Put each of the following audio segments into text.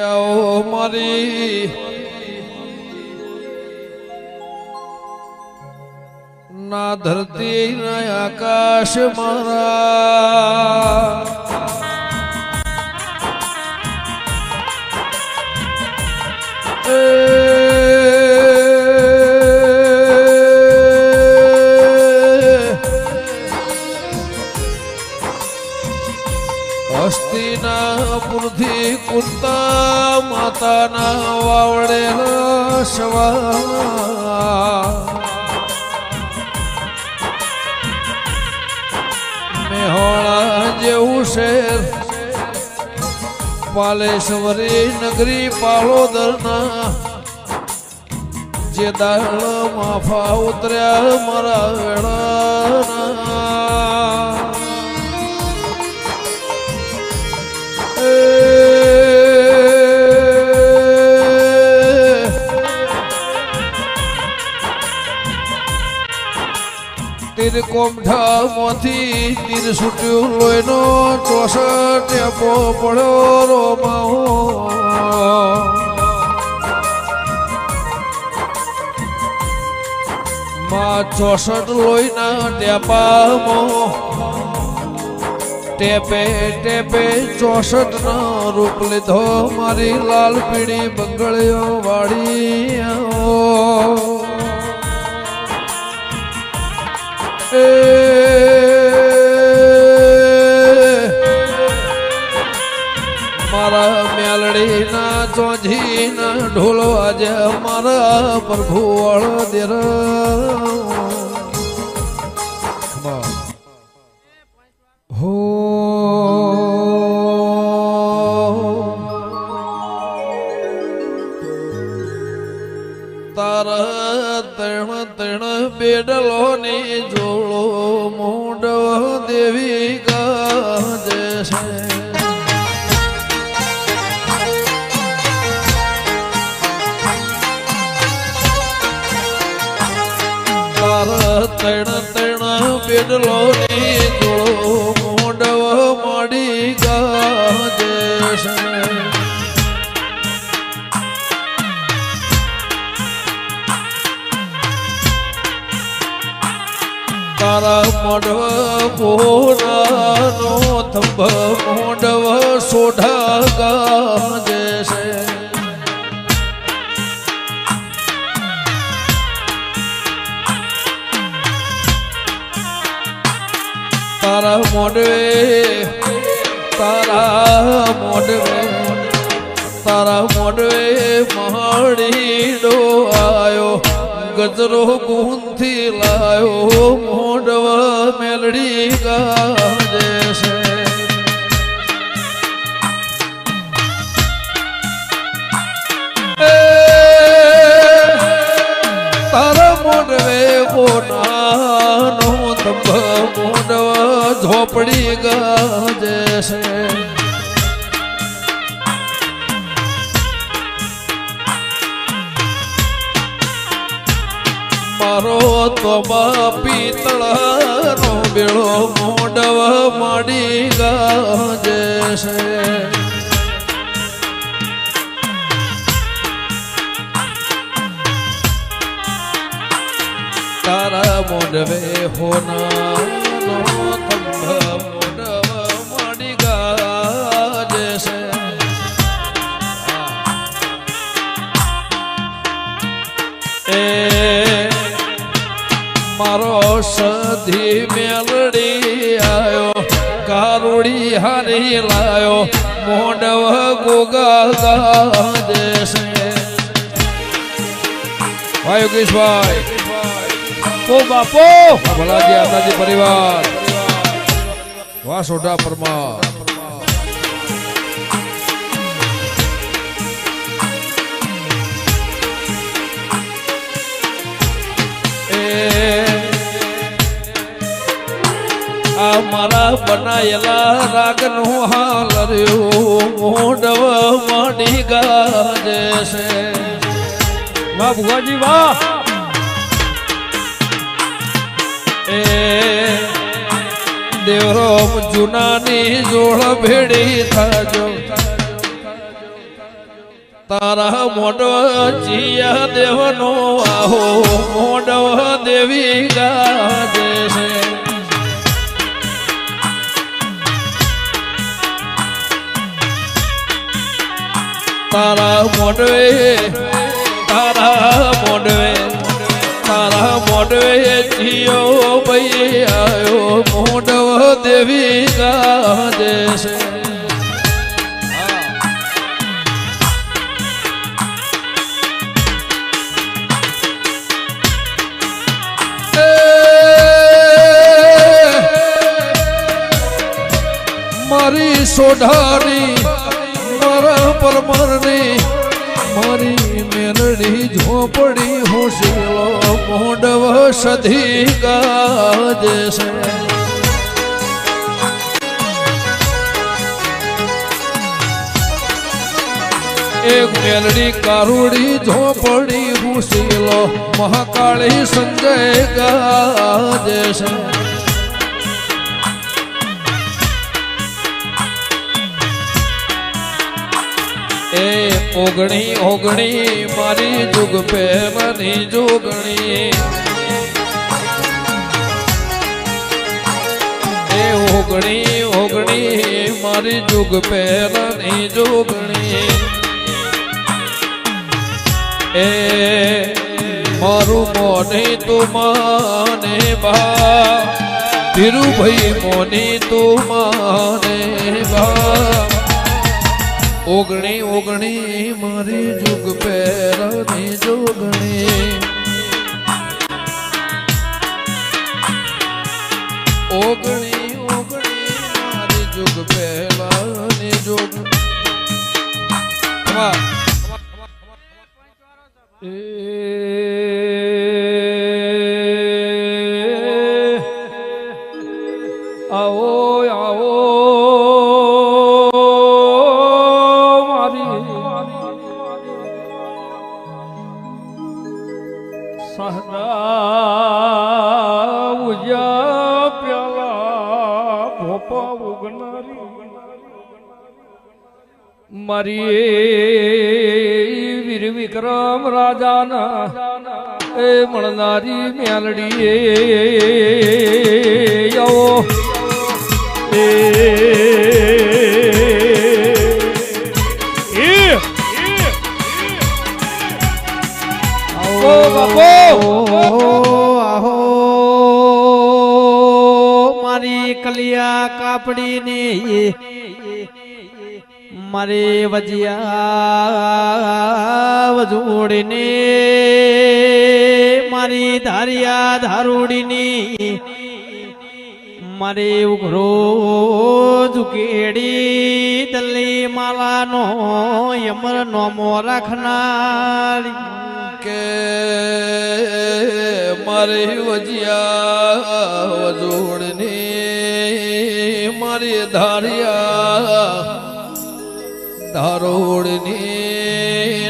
આવો મારી ના ધરતી ના આકાશ મારા હસ્તિનાપુરથી કુંતા માતાના વાવડેલા સવા મેહોણા જેવું શેર પાલેશ્વરી નગરી પાલોદરના જે દાળ માફા ઉતર્યા મારા વેળાના તીર કોમઠા મોથી તીર છૂટ્યું લોહીનો 64 ટેપો પડ્યો રોમાઓ માં 64 લોહીના ટેપામાં ટેપે ટેપે 64 નો રૂપ લીધો મારી લાલ પીળી બંગળીઓ વાળી મારા મેલડીના ચોજીના ઢોલો આજે મારા પ્રભુ વાળો દેર હો તારા તણ બેડલો ને જોડો મોઢવ દેવી ગાજે છે તારા તણ બેડલો ને જોડો મોઢવ માડી ગાજે છે તારા મોઢવ પોરાનો થંભ મોઢવ સોઢા ગાજે છે તારા મોઢવે મહાડીડો આયો ગજરો ગુંથી લાયો મોઢવ મેલડી ગાજે છે તારા મોઢવે કોનાનો થંભ મોઢવ ઝોપડી ગાજે છે મારો તો પિતળનો બેળો મોઢવ માડી ગાજે છે તારા મોઢવે હોનાનો થંભ મોઢવ માડી ગાજે છે મારો સધી મેલડી આયો કારુડી હારી લાયો મોઢવ ગોગા ગાજે છે ભાઈ યોગેશભાઈ ઓ બાપો ભલાજી આતાજી પરિવાર વાહ સોઢા પરમાર મારા બનાયેલા રાગનું હાલ રહ્યું મોઢવ માડી ગાજે છે વાહ ભુવાજી વાહ એ દેવરો જુનાની જોડ ભેડી થાજો તારા મોઢવા જીયા દેવનો આહો મોઢવા દેવી ગાજે છે તારા મોઢવે જીયો ભાઈ આયો મોઢવા દેવી ગાજે છે મારી સોઢાની મારા પરમારની મારી મેલડી ઝોપડી હોશીલો મોઢવ સધી ગાજે છે એક મેલડી કારુડી ઝોપડી હોશીલો મહાકાળી સંજય ગાજે છે એ ઓગણી ઓગણી મારી જુગ પહેલાની જોગણી એ ઓગણી ઓગણી મારી જુગ પહેલાની જોગણી એ મારું મોની તું માને બા ધીરુભાઈ મોની તું માને બા ઓગણી ઓગણી મારી જુગ પહેરાની જોગણી ઓગણી ઓગણી મારી જુગ પહેરાની જોગણી આવો આવો મારી વીર વિક્રમ રાજાના એ મળનારી મેલડી આવો આહો મારી કલિયા કાપડી ને મારે વજિયા વજોડીને મારી ધારિયા ધારુડીની મારે ઉઘરો ઝુકેડી દલ્લી માલાનો યમર નોમો રાખનાર કે મારી વજિયા વજોડીની મારી ધારિયા ધારોડની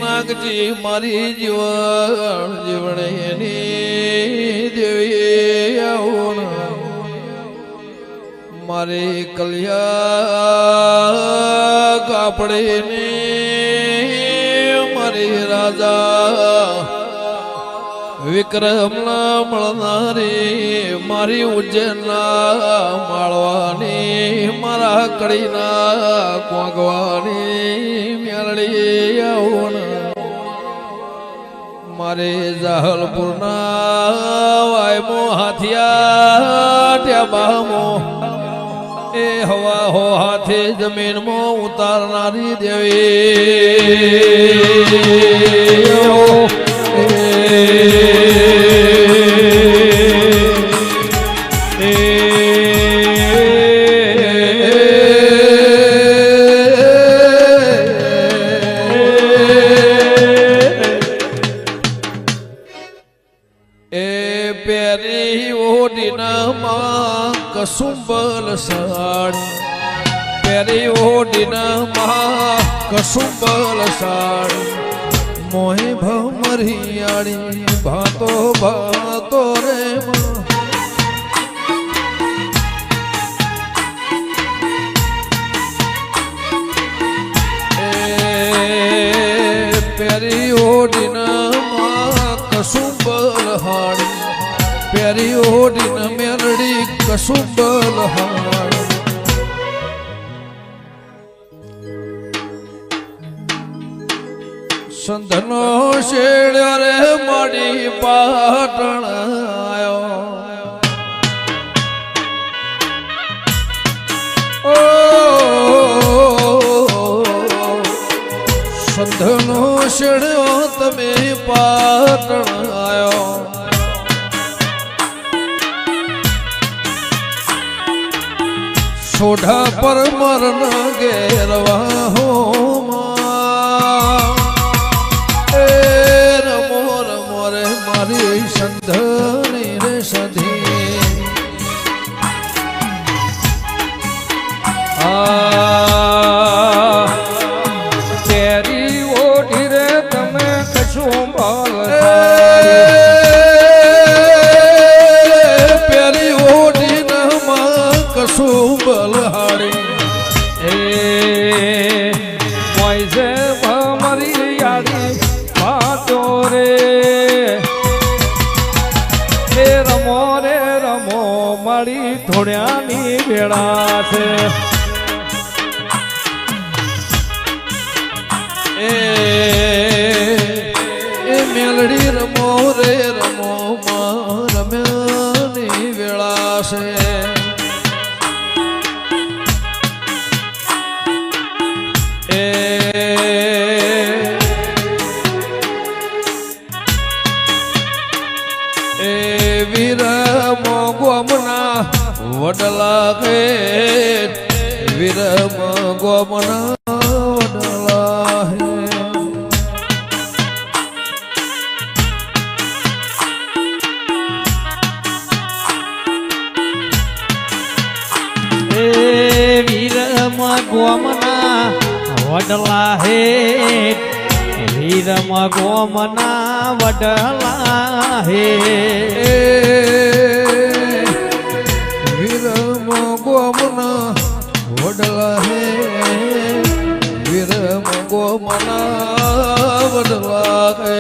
નાગજી મારી જીવણ જીવણેની દેવી આવો મારી કલિયા કાપડે મારી રાજા વિક્રમના મળનારી મારી ઉજ્જૈનના માળવાની મારા કડીના કોંગવાની મેળડી આવું મારે જાહલપુરના વાયમો હાથિયા ટ્યાબામો એ હવા હો હાથે જમીનમાં ઉતારનારી દેવી કસુંબલ સાડી પેરી ઓડીના મહા કસુંબલ સાડી મોહે ભમરિયાળી ભાતો ભાતો રે પેરી ઓડીનમાં કશું બલહાડી પેરી ઓડીન મેલડી કશું બલહાડી સંધનો શેડ્યો રે માડી પાટણ આયો સંધનો શેડ્યો તમે પાટણ આયો સોઢા પર મરણ ઘેરવા હો રમો રમો રે મારી સંધની રે સધી તેરી ઓઢી રે તમે કશું બોલ પેરી ઓઢી માં કશું બલહાડી એ મોઈસે મારી યારી વાતો રે એ રમો રે રમો મારી ધોળ્યાની વેળા છે એ મેલડી રમો રે રમો માં રમ્યાની વેળા છે એ વીરમો ગોમના વડલા કે વીરમ ગોમના વડલા હે વીરમ ગોમના વડલા હે વીરમ ગોમના વડલા હે વીરમ ગોમના વડલા હે વીરમ ગોમના વડલા હે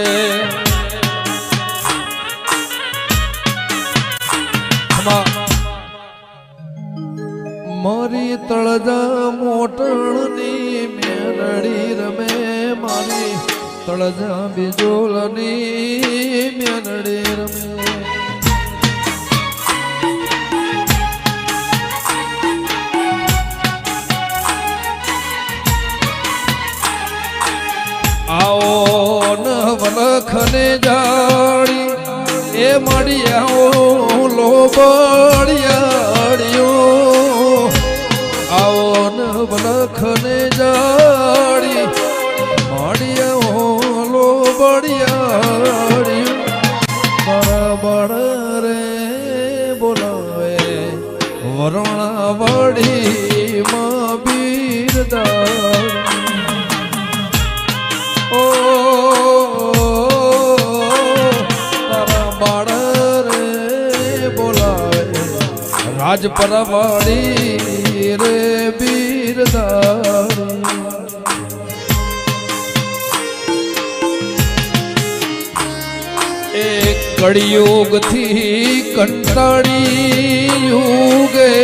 મારી તળજા મોટણની મેલડી રમે મારી તળજા બીજોલની મેલડી રમે આવો નવલખને જાડી એ મળી આવો લોબડિયાડિયો આવો નવલખને જાડી મળી આવો લોબડિયાડિયો બરાબર રે બોલાવે વરણાવડી માં બિરદાડી તારા બાળ રે બોલાવે રાજ પરવાડી રે બિરદારી એક કળિયુગ થી કંટાળી યુગે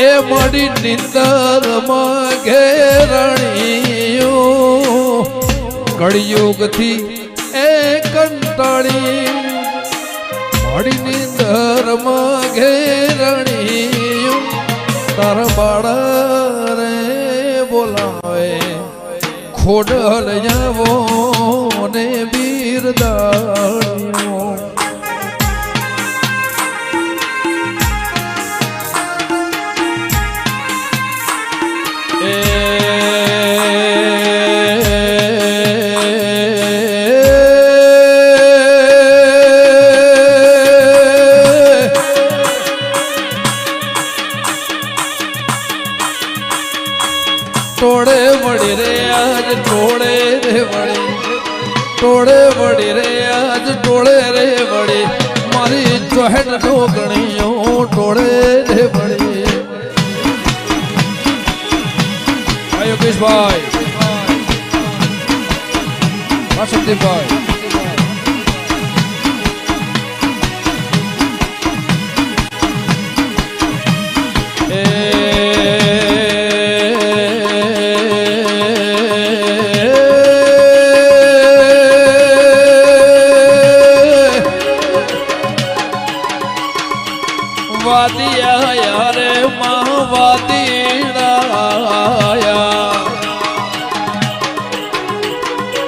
એ મળી નિંદર માં ઘેરણીઓ કળિયુગ થી એ કંટાળી મળી નિંદર માં ઘેરણીઓ તાર બાળ રે બોલાવે ખોડલ જાવો ને બિરદાણીઓ ટોળે વળી રે આજ ટોળે રે વળી ટોળે વળી રે આજ ટોળે રે વળી મારી ચોહેટ ઢોકણીઓ ટોળે રે વળી યોગેશભાઈ સંદીપભાઈ વાદિયા યારે વાદીડાયા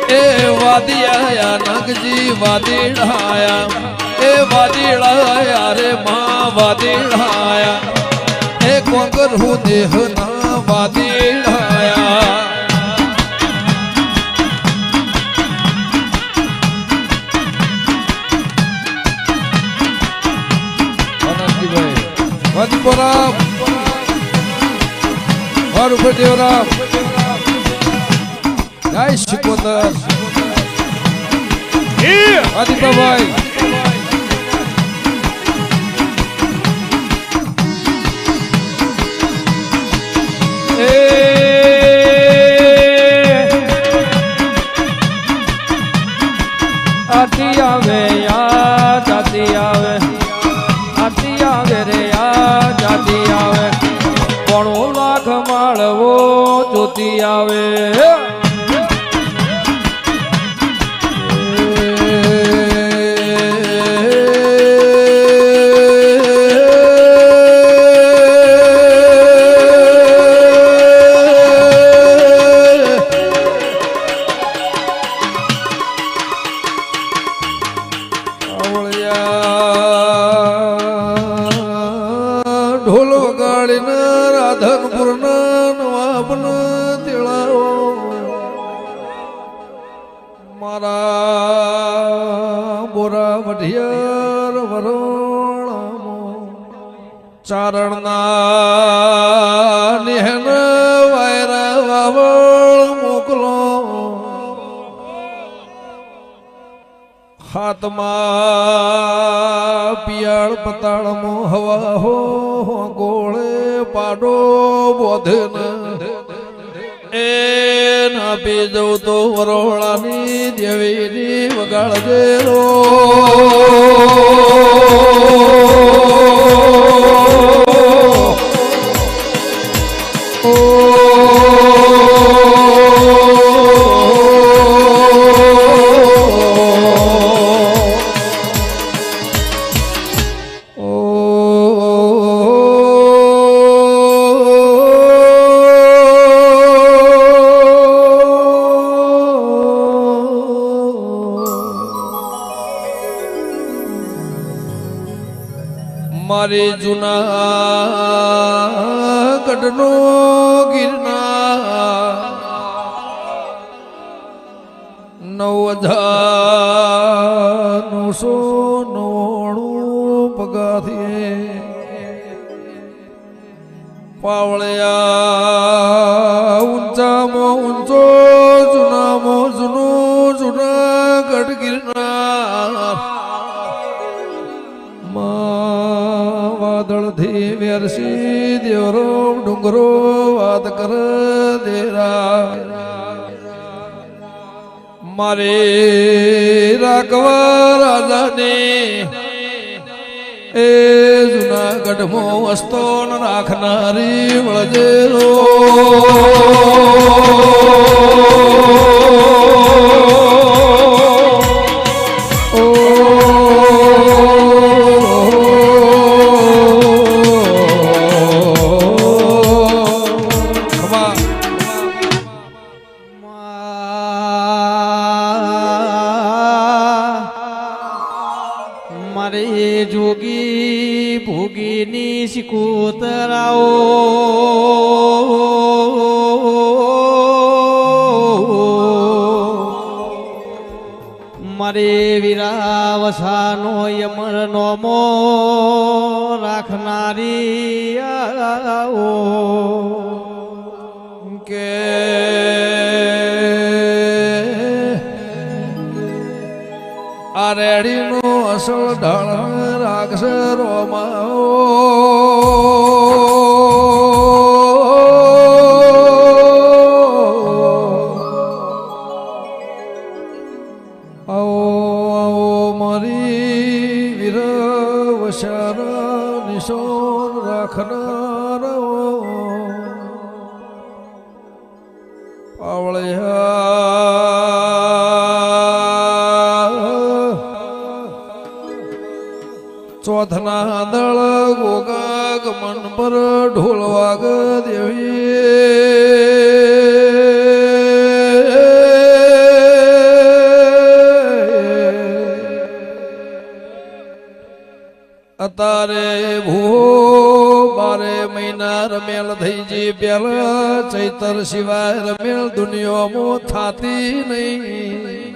એ વાદિયા નગજી વાદીડાયા એ વાદીડાયા રે માં વાદીડાયા એ કોંગર હું દેહ ના વાદીડાયા વાદીપુરા વારુ દેવરા જય શિકોતર આદિત્યભાઈ આતી આવે યાદ આતી આવે આતી આવે રે યાદ આતી આવે કોણો લાખ માળવો જોતી આવે ઢોલ વગાડીને રાધનપુર નવાબન તેળાઓ મારા બોરા વઢિયાર વરોણામો ચારણના નિહન વાયરા વાવળ મોકલો હાથમાં પિયાળ પતાળમો હવા હો ગોળે પાડો બોધન એ ના પી જવું તો વરોળાની દેવીની વગાડજે રો મારી જૂનાગઢનો ગિરનાર 9999 પગાથી પાવળિયા ઊંચામાં ઊંચો જૂનામાં જૂનો જૂનાગઢ ગિરનાર વાદળથી વેરસી દેવરો ડુંગરો વાત કર દેરા મારે રાખવા રાજાને એ જૂનાગઢમાં વસ્તો રાખનારી વળજેરો મારે જોગી ભોગીની શિકોતરાઓ મારે વીરાવસાનો યમર નોમો રાખનારી આવો કે આ રેડીનો અસલ ઢાળ રાખશે રોમાઓ ખનારો પાવળે ચોથના દળ ગોગાગ મન પર ઢોલ વાગ અતારે ભૂ બારે મહિના રમેલ થઈ જી પેલા ચૈતર સિવાય રમેલ દુનિયામાં થાતી નહીં